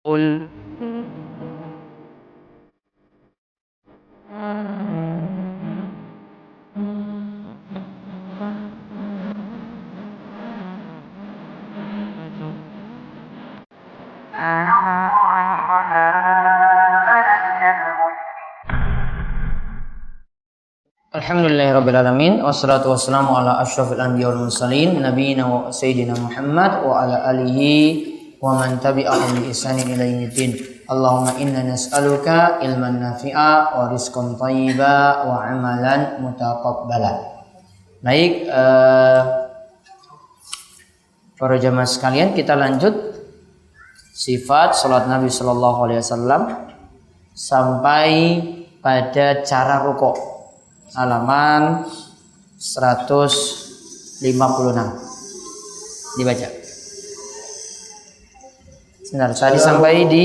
قل Alhamdulillahirrabbilalamin. Wassalatu wassalamu ala ashrafil anbiya wal mursalin nabiyina wa sayyidina Muhammad wa ala alihi wa man tabi'ahum bi ihsanin ila yaumiddin. Allahumma inna nas'aluka ilman nafi'a wa rizqan thayyiba wa amalan mutaqabbala. Baik, para jamaah sekalian, kita lanjut sifat salat Nabi sallallahu alaihi wasallam sampai pada cara rukuk. Halaman 156 dibaca. Sebentar, tadi sampai di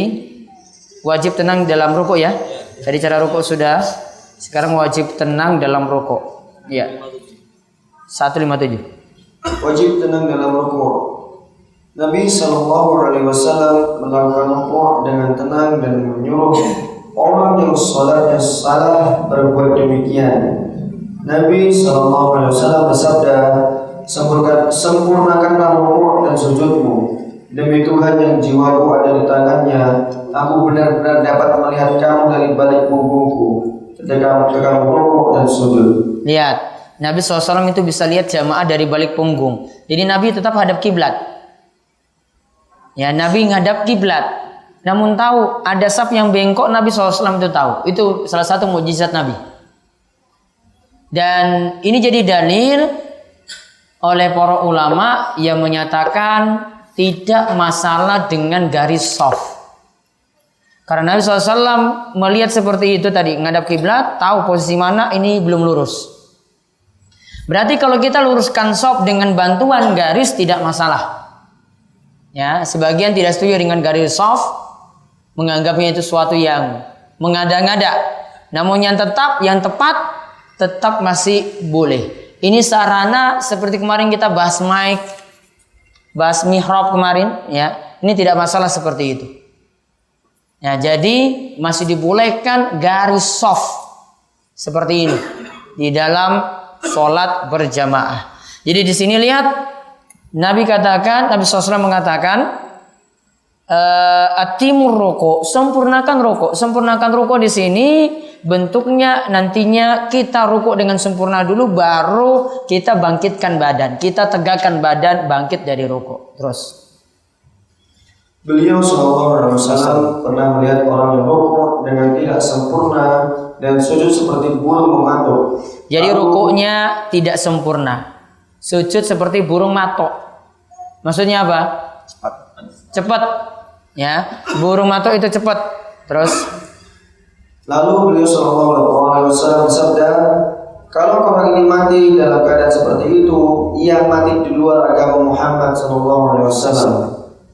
wajib tenang dalam rukuk ya. Tadi cara rukuk sudah, sekarang wajib tenang dalam rukuk. Ya. 157. Wajib tenang dalam rukuk. Nabi sallallahu alaihi wasallam melakukan rukuk dengan tenang dan menyuruh orang yang salatnya salah berbuat demikian. Nabi sallallahu alaihi wasallam bersabda, sempurnakanlah rukuk dan sujudmu. Demi Tuhan yang jiwaku ada di tangannya, aku benar-benar dapat melihat kamu dari balik punggungku ketika kamu rukuk dan sujud. Lihat, Nabi SAW itu bisa lihat jamaah dari balik punggung. Jadi Nabi tetap hadap kiblat. Ya, Nabi menghadap kiblat. Namun tahu ada saf yang bengkok, Nabi SAW itu tahu. Itu salah satu mukjizat Nabi. Dan ini jadi dalil oleh para ulama yang menyatakan tidak masalah dengan garis saf. Karena Nabi SAW melihat seperti itu tadi, menghadap kiblat, tahu posisi mana ini belum lurus. Berarti kalau kita luruskan saf dengan bantuan garis tidak masalah. Ya, sebagian tidak setuju dengan garis saf, menganggapnya itu sesuatu yang mengada-ngada. Namun yang tepat tetap masih boleh. Ini sarana seperti kemarin kita bahas mic, bahas mihrab kemarin, ya. Ini tidak masalah seperti itu. Ya, jadi masih dibolehkan garis shaf seperti ini di dalam sholat berjamaah. Jadi di sini lihat Nabi SAW mengatakan atimur rukuk, sempurnakan rukuk di sini bentuknya nantinya kita rukuk dengan sempurna dulu, baru kita bangkitkan badan, kita tegakkan badan bangkit dari rukuk. Terus beliau sallallahu alaihi wasallam pernah melihat orang yang rukuk dengan tidak sempurna dan sujud seperti burung mematuk. Jadi rukuknya tidak sempurna, sujud seperti burung matok. Maksudnya apa? Cepat. Ya, burung matok itu cepat. Terus lalu beliau sallallahu alaihi wasallam bersabda, kalau orang ini mati dalam keadaan seperti itu, ia mati di luar agama Muhammad sallallahu alaihi wasallam.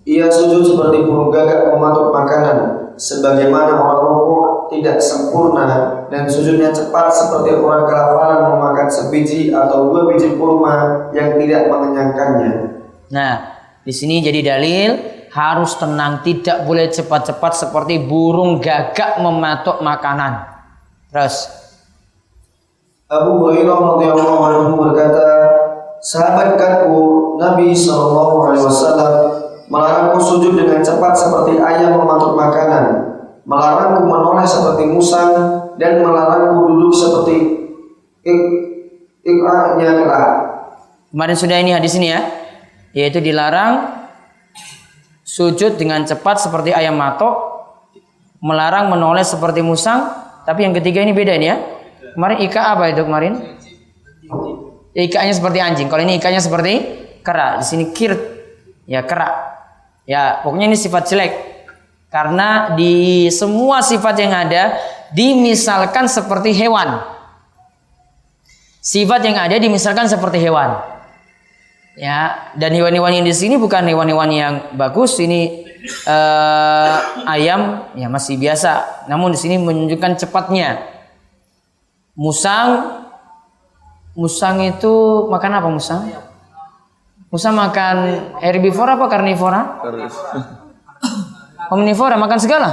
Ia sujud seperti burung gagak mematuk makanan, sebagaimana orang rukuk tidak sempurna dan sujudnya cepat seperti orang kelaparan memakan sebiji atau 2 biji kurma yang tidak mengenyangkannya. Nah, di sini jadi dalil harus tenang, tidak boleh cepat-cepat seperti burung gagak mematuk makanan. Terus Abu Hurairah radhiyallahu anhu berkata, sahabat dekatku Nabi sallallahu alaihi wasallam melarangku sujud dengan cepat seperti ayam mematuk makanan, melarangku menoleh seperti musang, dan melarangku duduk seperti iqra-nya kera. Kemarin sudah ini hadis ini ya, yaitu dilarang sujud dengan cepat seperti ayam matok, melarang menoleh seperti musang. Tapi yang ketiga ini beda ini ya. Kemarin ika apa itu kemarin? Ikanya seperti anjing. Kalau ini ikanya seperti kera. Di sini kirt, ya kera. Ya pokoknya ini sifat jelek. Karena di semua sifat yang ada dimisalkan seperti hewan. Sifat yang ada dimisalkan seperti hewan. Ya, dan hewan-hewan yang di sini bukan hewan-hewan yang bagus. Ini ayam ya masih biasa. Namun di sini menunjukkan cepatnya. Musang itu makan apa musang? Musang makan herbivora apa karnivora? Omnivora, makan segala.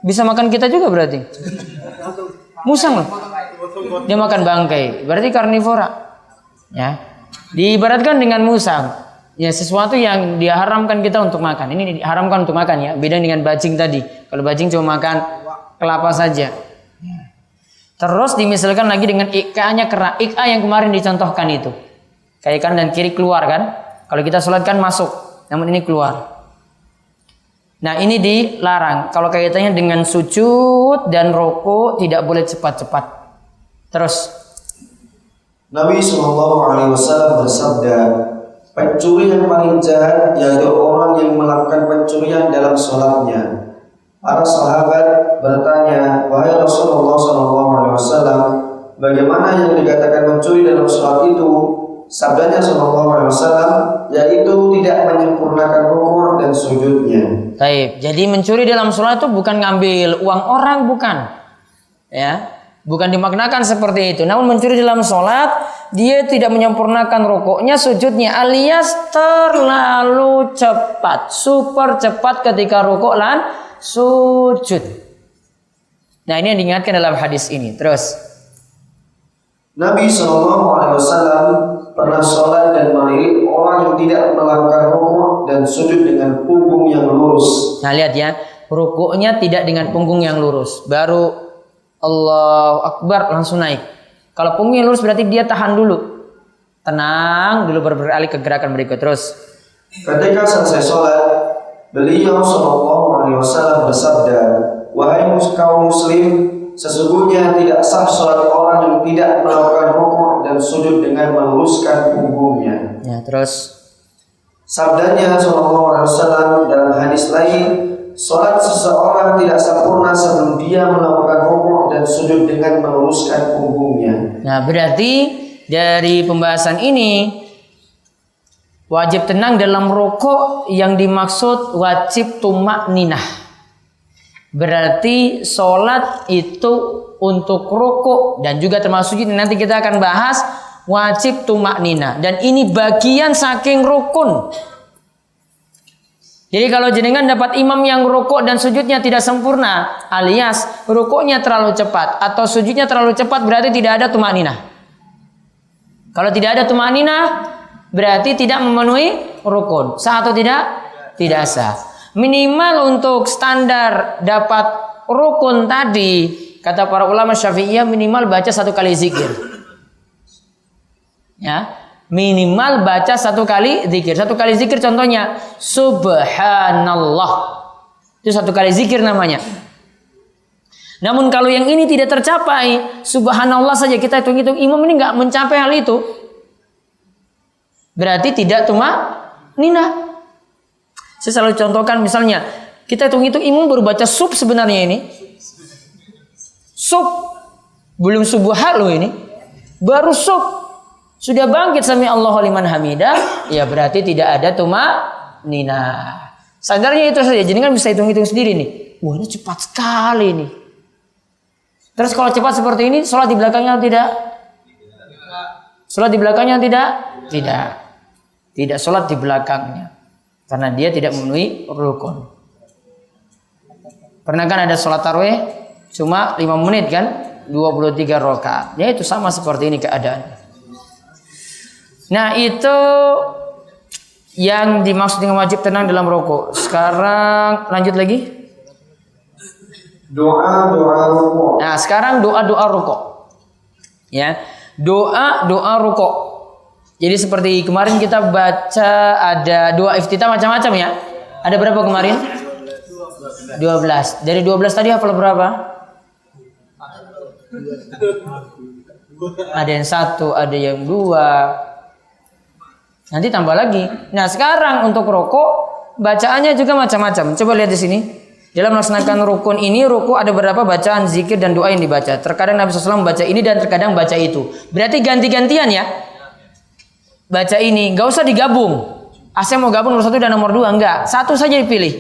Bisa makan kita juga berarti. Musang loh. Dia makan bangkai, berarti karnivora. Ya. Diibaratkan dengan musang. Ya, sesuatu yang diharamkan kita untuk makan. Ini diharamkan untuk makan ya. Beda dengan bajing tadi. Kalau bajing cuma makan kelapa saja. Terus dimisalkan lagi dengan ika-nya kera. Ika yang kemarin dicontohkan itu. Kayak kanan dan kiri keluar kan. Kalau kita sholat kan masuk. Namun ini keluar. Nah ini dilarang. Kalau kaitannya dengan sujud dan rukuk tidak boleh cepat-cepat. Terus. Nabi SAW bersabda, pencuri yang paling jahat yaitu orang yang melakukan pencurian dalam sholatnya. Para sahabat bertanya, wahai Rasulullah SAW, bagaimana yang dikatakan mencuri dalam sholat itu? Sabdanya SAW, yaitu tidak menyempurnakan rukuk dan sujudnya. Baik, jadi mencuri dalam sholat itu bukan ngambil uang orang, bukan, ya, bukan dimaknakan seperti itu. Namun mencuri dalam sholat, dia tidak menyempurnakan rukuknya, sujudnya, alias terlalu cepat, super cepat ketika rukuk dan sujud. Nah ini yang diingatkan dalam hadis ini. Terus Nabi SAW pernah sholat dan melirik orang yang tidak melakukan rukuk dan sujud dengan punggung yang lurus. Nah lihat ya, rukuknya tidak dengan punggung yang lurus, baru Allahu Akbar langsung naik. Kalau punggung yang lurus berarti dia tahan dulu, tenang dulu, beralih ke gerakan berikut. Terus ketika selesai sholat, beliau SAW bersabda, wahai kaum muslim, sesungguhnya tidak sah sholat orang yang tidak melakukan rukuk dan sujud dengan meluruskan punggungnya. ya, terus Sabdanya SAW dalam hadis lain, sholat seseorang tidak sempurna sebelum dia melakukan rukuk dan sujud dengan meluruskan punggungnya. Nah berarti dari pembahasan ini wajib tenang dalam rukuk yang dimaksud wajib tumak ninah. Berarti sholat itu untuk rukuk dan juga termasuk ini nanti kita akan bahas wajib tumak ninah, dan ini bagian saking rukun. Jadi kalau jenengan dapat imam yang rukuk dan sujudnya tidak sempurna, alias rukuknya terlalu cepat atau sujudnya terlalu cepat, berarti tidak ada tumak ninah. Kalau tidak ada tumak ninah, berarti tidak memenuhi rukun. Sah atau tidak? Tidak sah. Minimal untuk standar dapat rukun tadi, kata para ulama Syafi'iyah, minimal baca 1 kali zikir. Ya, minimal baca 1 kali zikir. 1 kali zikir contohnya subhanallah. Itu 1 kali zikir namanya. Namun kalau yang ini tidak tercapai, subhanallah saja kita hitung-hitung, imam ini nggak mencapai hal itu, berarti tidak tumak ninah. Saya selalu contohkan misalnya, kita hitung-hitung imam baru baca sub sebenarnya ini. Sub. Belum subuhah loh ini. Baru sub. Sudah bangkit sami Allahu liman hamidah, ya berarti tidak ada tumak ninah. Sadarnya itu saja, jadi kan bisa hitung-hitung sendiri nih. Wah ini cepat sekali nih. Terus kalau cepat seperti ini, sholat di belakangnya tidak? Sholat di belakangnya tidak? Tidak. Tidak sholat di belakangnya. Karena dia tidak memenuhi rukun. Pernah kan ada sholat tarawih cuma 5 menit kan? 23 rakaat. Ya itu sama seperti ini keadaan. Nah itu yang dimaksud dengan wajib tenang dalam rukuk. Sekarang lanjut lagi. Doa rukuk. Nah sekarang doa rukuk. Ya, doa rukuk. Jadi seperti kemarin kita baca ada doa iftitah macam-macam ya. Ada berapa kemarin? 12. Dari 12 tadi hafal berapa? Ada yang 1, ada yang 2. Nanti tambah lagi. Nah sekarang untuk rukuk bacaannya juga macam-macam. Coba lihat di sini. Dalam melaksanakan rukun ini, rukuk ada beberapa bacaan zikir dan doa yang dibaca. Terkadang Nabi SAW baca ini dan terkadang baca itu. Berarti ganti-gantian ya. Baca ini, nggak usah digabung. Saya mau gabung nomor 1 dan nomor 2, enggak. 1 saja dipilih.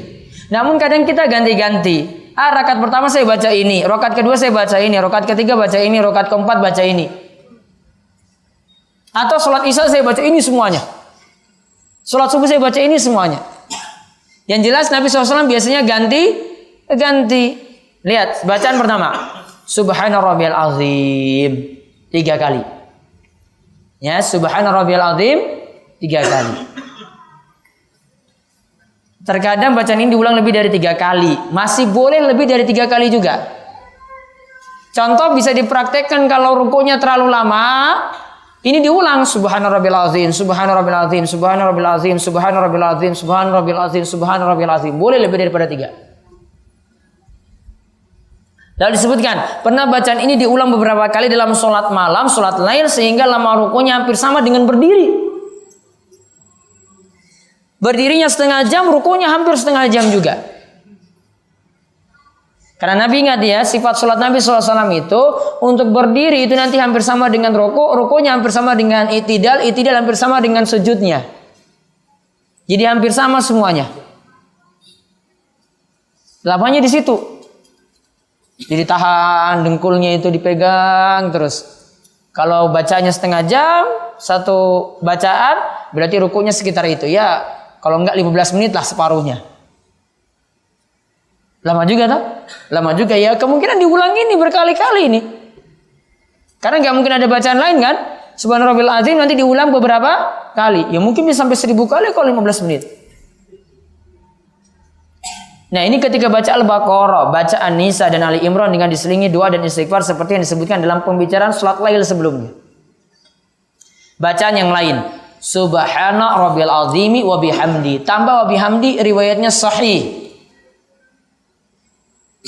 Namun kadang kita ganti-ganti. Rakaat pertama saya baca ini, rakaat kedua saya baca ini, rakaat ketiga baca ini, rakaat keempat baca ini. Atau sholat isya saya baca ini semuanya. Sholat subuh saya baca ini semuanya. Yang jelas Nabi SAW biasanya ganti. Lihat bacaan pertama. Subhana rabbiyal azim 3 kali. Ya, subhana rabbiyal azim 3 kali. Terkadang bacaan ini diulang lebih dari 3 kali. Masih boleh lebih dari 3 kali juga. Contoh bisa dipraktekkan kalau rukunya terlalu lama. Ini diulang. Subhana rabbil azim, subhana rabbil azim, subhana rabbil azim, subhana rabbil azim, subhana rabbil azim, subhana rabbil azim. Boleh lebih daripada 3. Lalu disebutkan, pernah bacaan ini diulang beberapa kali dalam sholat malam, sholat lail, sehingga lama rukunya hampir sama dengan berdiri. Berdirinya setengah jam, rukunya hampir setengah jam juga. Karena Nabi ingat ya, sifat sholat Nabi SAW itu, untuk berdiri itu nanti hampir sama dengan rukunya hampir sama dengan itidal hampir sama dengan sujudnya. Jadi hampir sama semuanya. Lapanya di situ. Jadi tahan, dengkulnya itu dipegang terus. Kalau bacanya setengah jam, 1 bacaan, berarti rukunya sekitar itu. Ya, kalau enggak 15 menit lah separuhnya. Lama juga tak? Lama juga ya. Kemungkinan diulang ini berkali-kali ini. Karena enggak mungkin ada bacaan lain kan? Subhanarabbil azim nanti diulang beberapa kali. Ya mungkin bisa sampai 1000 kali kalau 15 menit. Nah ini ketika baca Al-Baqarah, baca An-Nisa dan Ali Imran dengan diselingi doa dan istighfar seperti yang disebutkan dalam pembicaraan salat lail sebelumnya. Bacaan yang lain, Subhana rabbil azimi wa bihamdi. Tambah wa bihamdi, riwayatnya sahih.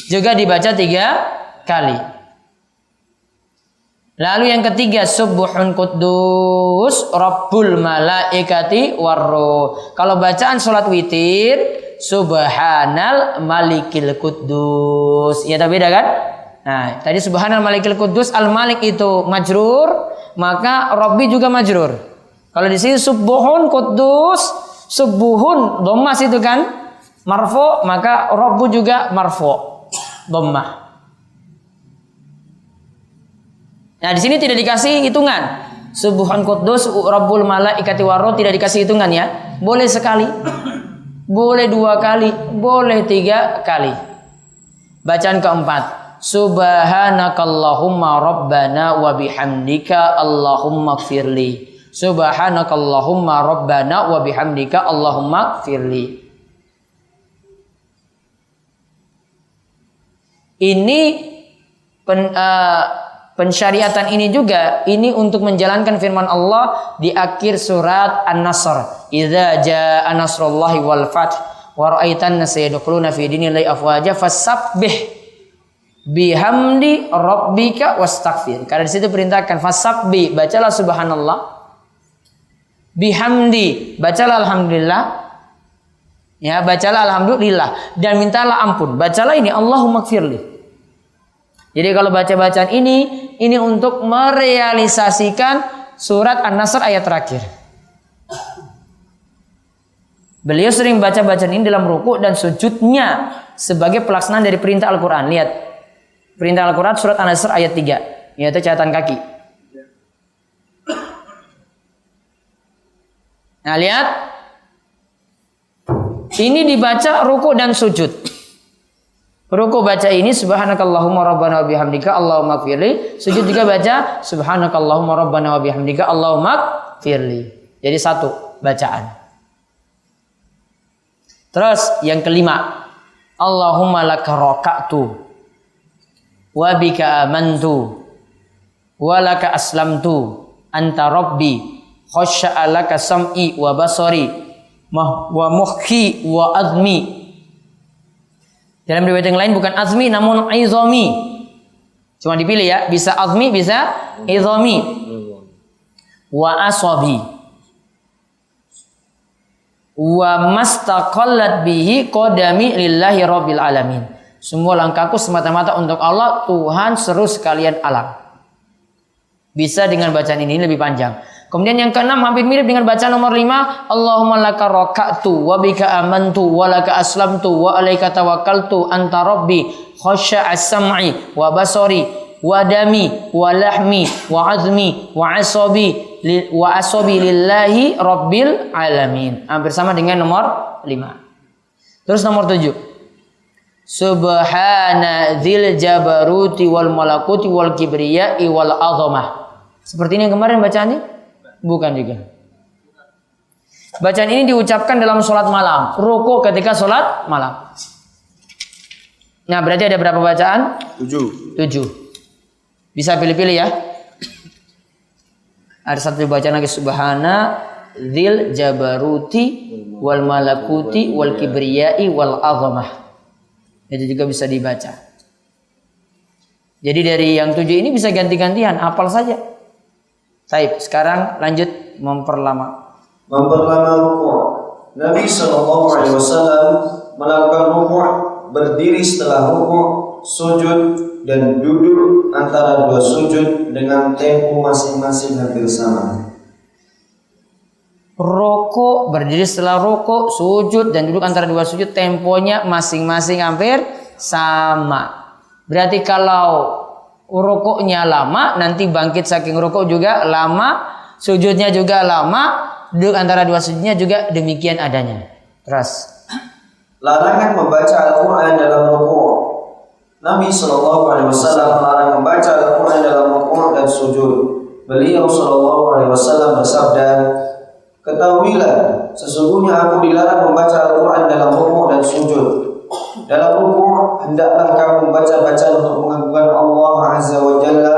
Juga dibaca 3 kali. Lalu yang ketiga, Subuhun Quddus Rabbul Malaikati Warruh. Kalau bacaan salat witir, Subhanal Malikil Quddus. Ya, tak beda kan? Nah, tadi Subhanal Malikil Quddus, Al-Malik itu majrur, maka Rabbi juga majrur. Kalau di sini Subuhun Quddus, Subuhun dhammah itu kan marfu, maka Rabbu juga marfu dhammah. Nah, di sini tidak dikasih hitungan. Subuhun Quddus Rabbul Malaikati Warruh tidak dikasih hitungan ya. Boleh sekali. Boleh 2 kali, boleh 3 kali. Bacaan keempat, Subhanakallahumma Rabbana wa bihamdika Allahumma gfirli. Subhanakallahumma Rabbana wa bihamdika Allahumma gfirli. Ini pensyariatan ini juga ini untuk menjalankan firman Allah di akhir surat An-Nasr. Idza jaa nasrullahi wal fath wa ra'aitan nasa yadkhuluna fi dinillahi afwaja fasabbih bihamdi rabbika wastaghfir. Karena di situ perintahkan fasabbih, bacalah subhanallah. Bihamdi, bacalah alhamdulillah. Ya, bacalah alhamdulillah dan mintalah ampun. Bacalah ini Allahumma gfirli. Jadi kalau baca bacaan ini untuk merealisasikan surat An-Nasr ayat terakhir. Beliau sering baca bacaan ini dalam ruku' dan sujudnya sebagai pelaksanaan dari perintah Al-Quran. Lihat, perintah Al-Quran surat An-Nasr ayat 3, yaitu catatan kaki. Nah lihat, ini dibaca ruku' dan sujud. Ruku baca ini subhanakallahumma rabbana wa bihamdika Allahumma gfirli. Sujud juga baca subhanakallahumma rabbana wa bihamdika Allahumma gfirli. Jadi 1 bacaan. Terus yang kelima, Allahumma laka raka'tu wa bika amantu wa laka aslamtu anta rabbi khasya'a laka sam'i wa basari wa mukhi wa azmi. Dalam riwayat yang lain bukan azmi namun izami. Cuma dipilih ya, bisa azmi bisa izami. Wa asabi. Wa mastaqallat bihi qadami lillahi rabbil alamin. Semua langkahku semata-mata untuk Allah, Tuhan seru sekalian alam. Bisa dengan bacaan ini lebih panjang. Kemudian yang keenam hampir mirip dengan bacaan nomor 5, Allahumma laka raka'tu wa bika amantu wa laka aslamtu wa alaika tawakkaltu anta rabbi khasya'a sam'i wa basari wa dami wa lahmi wa azmi wa asabi lillahi rabbil alamin. Hampir sama dengan nomor 5. Terus nomor 7. Subhana dzil jabaruti wal malakuti wal kibriyai wal azamah. Seperti ini yang kemarin bacaannya? Bukan juga. Bacaan ini diucapkan dalam sholat malam. Ruku ketika sholat malam. Nah, berarti ada berapa bacaan? 7. Bisa pilih-pilih ya. Ada satu bacaan lagi, subhana dzil jabaruti wal malakuti wal kibriyai wal azamah. Itu juga bisa dibaca. Jadi dari yang 7 ini bisa ganti-gantian, hafal saja. Baik, sekarang lanjut memperlama ruku'. Nabi SAW melakukan ruku', berdiri setelah ruku', sujud dan duduk antara dua sujud dengan tempo masing-masing hampir sama. Rokok, berdiri setelah rokok, sujud dan duduk antara dua sujud, temponya masing-masing hampir sama. Berarti kalau rokoknya lama, nanti bangkit saking rokok juga lama, sujudnya juga lama, duduk antara dua sujudnya juga demikian adanya. Terus larangan membaca Al-Quran dalam rukuk. Nabi SAW melarang membaca Al-Quran dalam rukuk dan sujud. Beliau SAW bersabda, ketahuilah, sesungguhnya aku dilarang membaca Al-Quran dalam rukuk dan sujud. Dalam rukuk hendaklah kamu membaca bacaan untuk mengagungkan Allah Azza wa Jalla,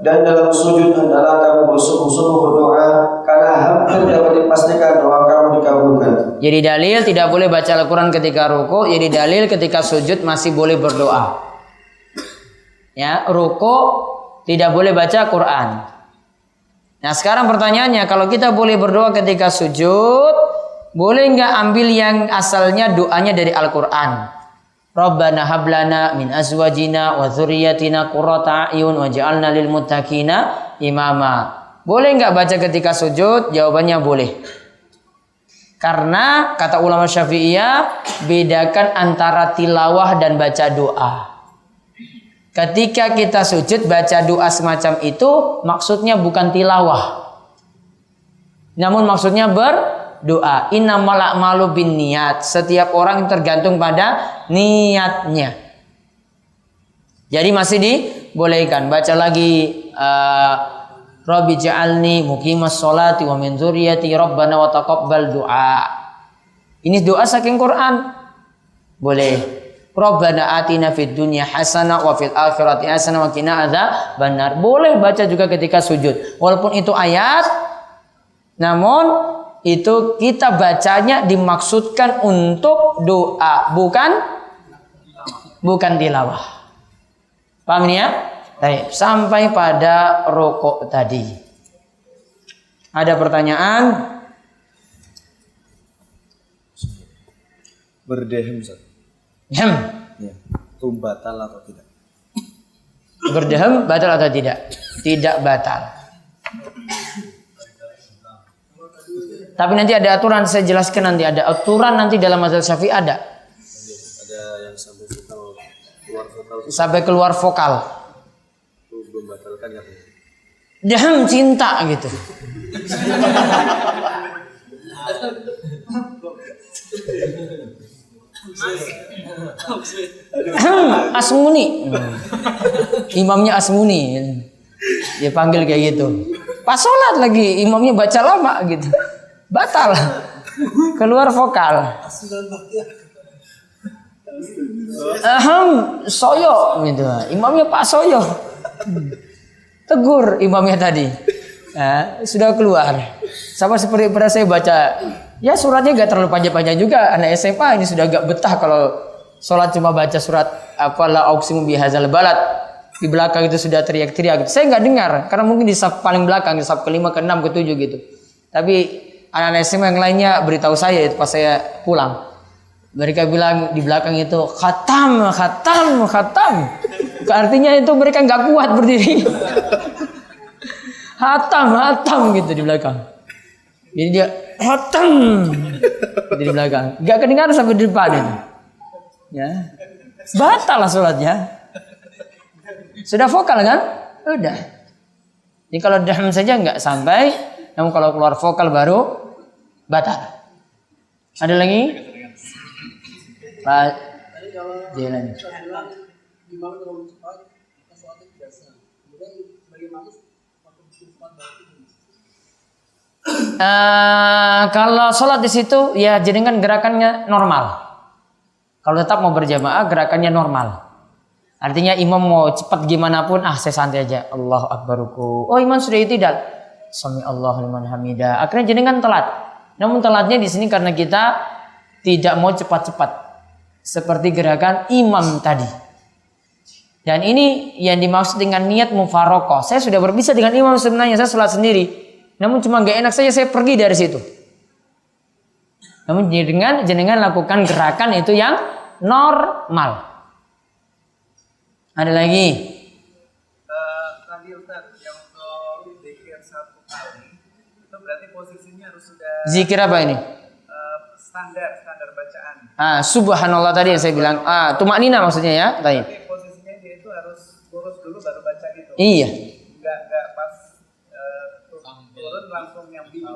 dan dalam sujud hendaklah kamu bersungguh-sungguh berdoa, karena hampir dapat dipastikan doa kamu dikabulkan. Jadi dalil tidak boleh baca Al-Quran ketika rukuk. Jadi dalil ketika sujud masih boleh berdoa. Ya, rukuk tidak boleh baca Quran. Nah, sekarang pertanyaannya, kalau kita boleh berdoa ketika sujud, boleh nggak ambil yang asalnya doanya dari Al-Quran? Rabbana hablana min azwajina wa dzurriyyatina qurrata a'yun waj'alna lil muttaqina imama. Boleh nggak baca ketika sujud? Jawabannya boleh. Karena kata ulama Syafi'iyah, bedakan antara tilawah dan baca doa. Ketika kita sujud baca doa semacam itu, maksudnya bukan tilawah, namun maksudnya berdoa. Innamal a'malu binniyat. Setiap orang tergantung pada niatnya. Jadi masih dibolehkan. Baca lagi Rabbi ja'alni muqimas sholati wa min dzurriyyati rabbana wa taqabbal du'a. Ini doa saking Quran. Boleh. Rabbana atina fid dunya hasanah wa fil akhirati hasanah wa qina adzabannar. Boleh baca juga ketika sujud. Walaupun itu ayat, namun itu kita bacanya dimaksudkan untuk doa, bukan tilawah. Paham ini ya? Baik, sampai pada rokok tadi. Ada pertanyaan? Berdehem, Ustaz. Ya, itu batal atau tidak? Berdehem batal atau tidak? Tidak batal. Tapi nanti ada aturan, saya jelaskan nanti. Ada aturan nanti dalam mazhab Syafi'i ada. Ada yang sampai keluar vokal. Sampai keluar vokal. Itu belum batalkan ya? Dehem cinta gitu. Asmuni. Imamnya Asmuni. Dia panggil kayak gitu. Pas sholat lagi imamnya baca lama gitu. Batal. Keluar vokal. Soyo gitu. Imamnya Pak Soyo. Tegur imamnya tadi. Nah, sudah keluar. Sama seperti pernah saya baca. Ya suratnya gak terlalu panjang-panjang juga. Anak SMA ini sudah gak betah kalau sholat cuma baca surat la uqsimu bihadzal balad. Di belakang itu sudah teriak-teriak. Saya nggak dengar karena mungkin di saf paling belakang, di saf ke-5, ke-6, ke-7 gitu. Tapi anak-anak SMA yang lainnya beritahu saya itu pas saya pulang. Mereka bilang di belakang itu khatam. Artinya itu mereka nggak kuat berdiri. Hatam gitu di belakang. Jadi dia hatam di belakang. Nggak kedengaran sampai di depan itu. Ya, batal lah sholatnya. Sudah vokal kan? Udah. Jadi kalau dahm saja nggak sampai, namun kalau keluar vokal baru batal. Ada lagi? Jalan. Imam terlalu cepat, maka sholatnya tidak sah. Kemudian sebagai makmum waktu cepat Kalau sholat di situ ya jenengan gerakannya normal. Kalau tetap mau berjamaah gerakannya normal. Artinya imam mau cepat gimana pun, saya santai aja. Allahu Akbar ruku. Oh imam sudah itidal. Sami Allahu liman hamidah. Akhirnya jenengan telat. Namun telatnya di sini karena kita tidak mau cepat-cepat. Seperti gerakan imam tadi. Dan ini yang dimaksud dengan niat mufarokoh. Saya sudah berpisah dengan imam sebenarnya, saya sholat sendiri. Namun cuma gak enak saja saya pergi dari situ. Namun jenengan lakukan gerakan itu yang normal. Ada lagi? Tadi Ustaz, yang untuk zikir satu kali, itu berarti posisinya harus sudah Zikir apa ini? standar bacaan. Subhanallah tadi yang saya bilang. Tumaknina maksudnya ya. Tadi. Berarti posisinya dia itu harus lurus dulu baru baca gitu. Iya. Enggak pas turun langsung yang bingung.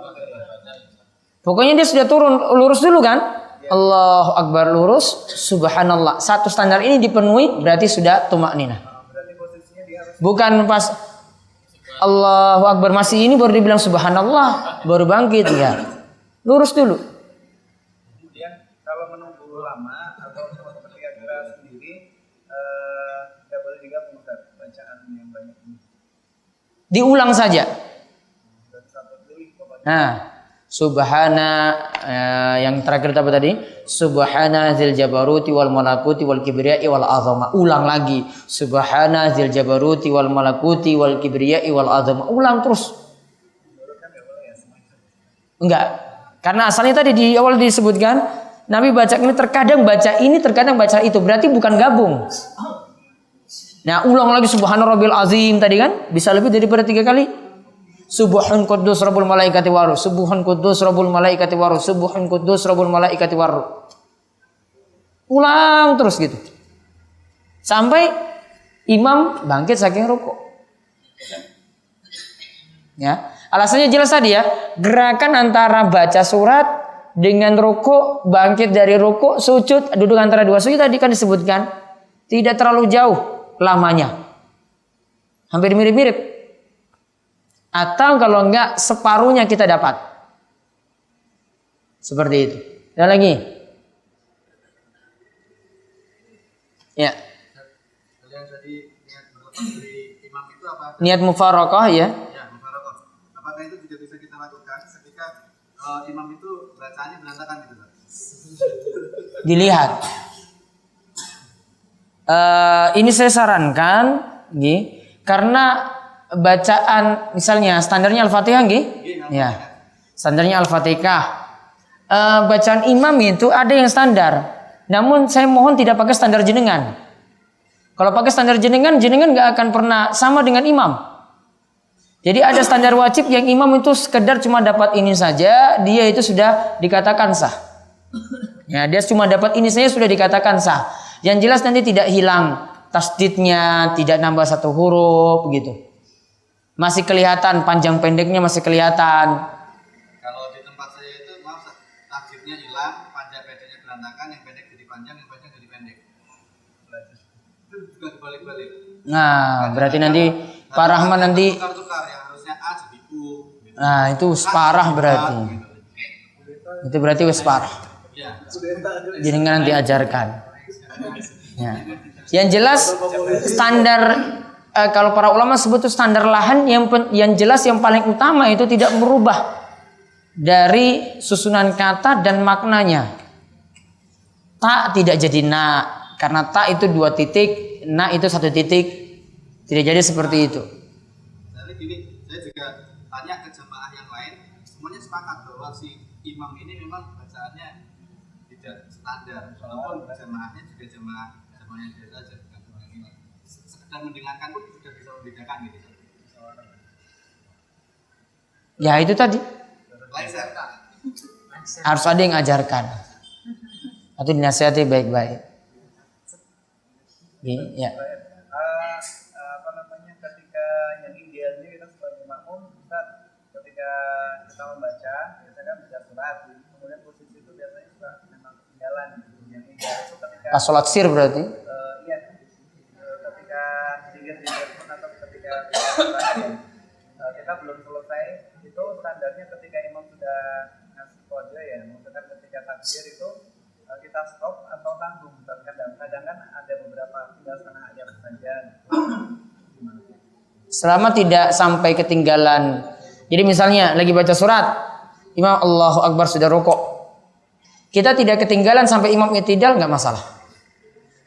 Pokoknya dia sudah turun lurus dulu kan? Ya. Allahu Akbar lurus. Subhanallah. Satu standar ini dipenuhi berarti sudah tumaknina. Berarti posisinya dia harus bukan pas Allahu Akbar masih ini baru dibilang subhanallah baru bangkit ya. Lurus dulu. Kemudian kalau menunggu lama atau ketika gerak sendiri tidak boleh digabung Ustaz, bacaan yang banyak ini. Diulang saja. Satu kali pokoknya. Nah, subhana yang terakhir apa tadi? Subhana zil jabaruti wal malakuti wal kibriyai wal azama. Ulang lagi. Subhana zil jabaruti wal malakuti wal kibriyai wal azama. Ulang terus. Enggak. Karena asalnya tadi di awal disebutkan Nabi baca ini terkadang baca itu. Berarti bukan gabung. Nah, ulang lagi subhana rabbil azim tadi kan? Bisa lebih daripada 3 kali. Subhan quddus rabbul malaikati waruh. Subhan quddus rabbul malaikati waruh. Subhan quddus rabbul malaikati waruh. Ulang terus gitu. Sampai imam bangkit saking rukuk. Ya. Alasannya jelas tadi ya. Gerakan antara baca surat dengan rukuk, bangkit dari rukuk, sujud, duduk antara dua sujud tadi kan disebutkan tidak terlalu jauh lamanya. Hampir mirip-mirip. Atau kalau enggak separuhnya kita dapat. Seperti itu. Dan lagi. Ya. Kalian tadi niat berlepas dari imam itu apa? Niat mufarokoh ya. Ya, mufarokoh. Apakah itu juga bisa kita lakukan ketika imam itu bacaannya berantakan gitu, Pak? Dilihat. Ini saya sarankan, karena bacaan misalnya standarnya Al-Fatihah, ya, standarnya Al-Fatihah. Bacaan imam itu ada yang standar, namun saya mohon tidak pakai standar jenengan. Kalau pakai standar jenengan nggak akan pernah sama dengan imam. Jadi ada standar wajib yang imam itu sekedar cuma dapat ini saja, dia itu sudah dikatakan sah. Ya, dia cuma dapat ini saja sudah dikatakan sah. Yang jelas nanti tidak hilang tasdidnya, tidak nambah satu huruf begitu. Masih kelihatan panjang pendeknya masih kelihatan. Kalau di tempat saya itu maaf tasdidnya hilang, panjang pendeknya berantakan, yang pendek jadi panjang, yang panjang jadi pendek. Itu juga dibalik-balik. Nah, berarti nanti Pak Rahman nanti tukar-tukar yang harusnya A jadi U. Gitu. nah itu parah berarti. Itu berarti wis parah. Ya. Jadi nggak nanti ajarkan. Ya. Yang jelas standar kalau para ulama sebut itu standar lahan yang jelas yang paling utama itu tidak merubah dari susunan kata dan maknanya. Ta tidak jadi na karena ta itu 2 titik, na itu 1 titik. Tidak jadi seperti itu. Jadi gini, saya juga tanya ke jamaah yang lain, semuanya sepakat bahwa si imam ini memang bacaannya tidak standar, walaupun jamaahnya juga jamaahnya biasa saja, bukan jamaah ini. Sekedar mendengarkan pun sudah bisa membedakan gitu. Ya itu tadi. Lain saya Harus ada yang ajarkan. Atau dinasihati baik-baik. Ya. Ketika yang idealnya kita sebagai makmum, ketika kita membaca, biasanya kan baca surat, kemudian posisi itu biasanya suka memang ketinggalan, gitu. yang ketiga itu ketika Pas sholat sir berarti. iya, ketika zikir-zikir pun atau ketika kita belum selesai, itu standarnya ketika imam sudah ngasih kode ya, maksudnya ketika takbir itu kita stop atau tanggung. Kadang-kadang kan ada beberapa tinggal setengah ayat saja. Selama tidak sampai ketinggalan. Jadi misalnya lagi baca surat, imam Allahu Akbar sudah rukuk, kita tidak ketinggalan sampai imam i'tidal, nggak masalah.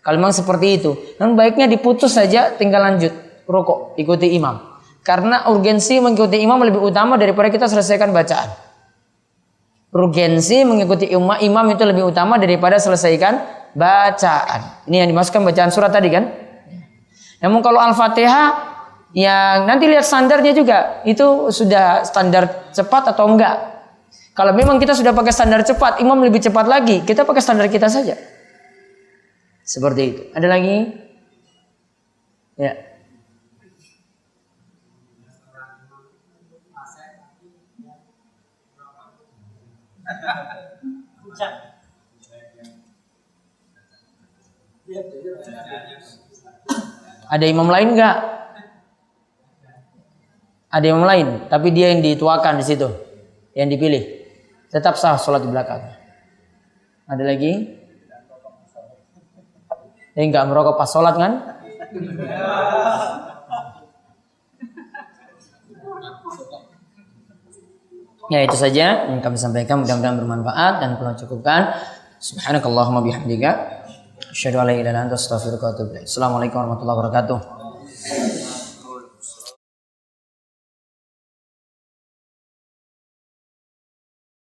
Kalau memang seperti itu, namun baiknya diputus saja, tinggal lanjut rukuk, ikuti imam. Karena urgensi mengikuti imam lebih utama daripada kita selesaikan bacaan. Urgensi mengikuti imam itu lebih utama daripada selesaikan bacaan. Ini yang dimasukkan bacaan surat tadi kan. Namun kalau Al-Fatihah, yang nanti lihat standarnya juga, itu sudah standar cepat atau enggak. Kalau memang kita sudah pakai standar cepat, imam lebih cepat lagi, kita pakai standar kita saja. Seperti itu. Ada lagi? Ya. Ada imam lain enggak? Ada imam lain, tapi dia yang dituakan di situ, yang dipilih. Tetap sah sholat di belakang. Ada lagi? Enggak merokok pas sholat kan? Ya itu saja yang kami sampaikan, mudah-mudahan bermanfaat dan perlu cukupkan. Subhanakallahumma bihamdika asyhadu an la ilaha illa anta astaghfiruka wa atubu ilaik. Assalamualaikum warahmatullahi wabarakatuh.